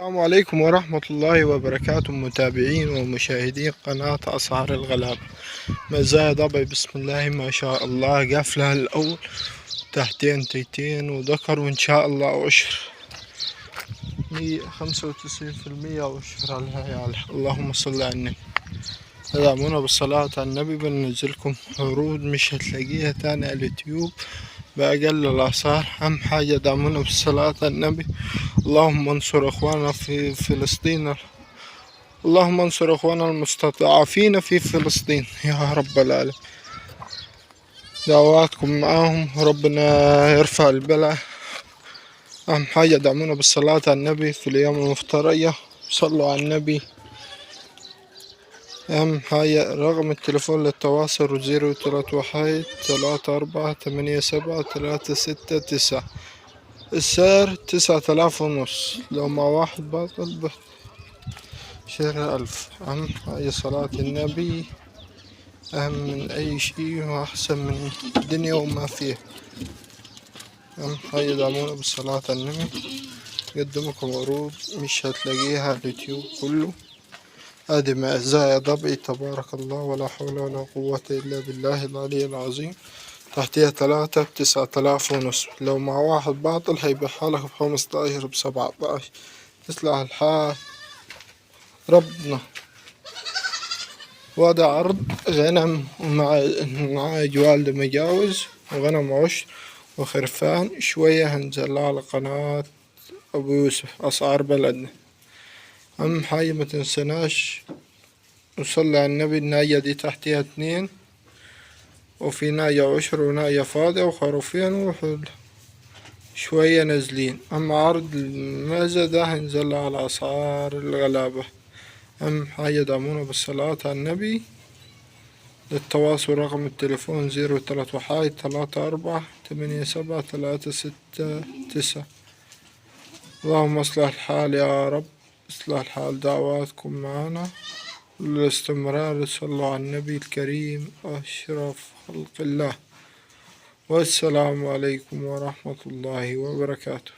السلام عليكم ورحمة الله وبركاته، متابعين ومشاهدين قناة أسعار الغلاب. مزايا ضبع بسم الله ما شاء الله، قفلها الأول تحتين تيتين وذكر، وإن شاء الله عشر 195% عشر على العيال. اللهم صل على النبي. ادعمونا بالصلاة على النبي، بننزلكم عروض مش هتلاقيها تاني على اليوتيوب بأقل الأسعار. أهم حاجة دعمونا بالصلاة على النبي. اللهم انصر اخواننا في فلسطين، اللهم انصر اخواننا المستضعفين في فلسطين يا رب العالمين. دعواتكم معاهم، ربنا يرفع البلاء. اهم حاجة دعمونا بالصلاة على النبي في الايام المفترية، صلوا على النبي. اهم حاجة رقم التليفون للتواصل 031 34 87 369. السعر 9000 ونص، لو مع واحد باطل شهر 1000. أهم حاجة صلاة النبي، أهم من أي شيء وأحسن من الدنيا وما فيها. أهم حاجة دعمونا بالصلاة على النبي. قدمكم عروض مش هتلاقيها على اليوتيوب كله. هذه مزايا ضبعي، تبارك الله، ولا حول ولا قوة إلا بالله العلي العظيم. تحتها 3 ب9000 ونص، لو مع واحد باطل هيبيعها لك ب15 ب17. تصلح الحال ربنا. وهذا عرض غنم مع جوال مجاوز وغنم عشر وخرفان. شوية هنزلها على قناة أبو يوسف أسعار بلدنا. أهم حاجة ما تنسناش وصلي على النبي. الناية دي تحتها 2، وفي ناية عشر وناية فاضية وخروفين وحول شوية نازلين. أما عرض المازة ده هنزلها على أسعار الغلابة. أهم حاجة دعمونا بالصلاة على النبي. للتواصل رقم التليفون 031 34 87 369. اللهم اصلح الحال يا رب، اصلح الحال. دعواتكم معنا للاستمرار. صلوا على النبي الكريم أشرف خلق الله. والسلام عليكم ورحمة الله وبركاته.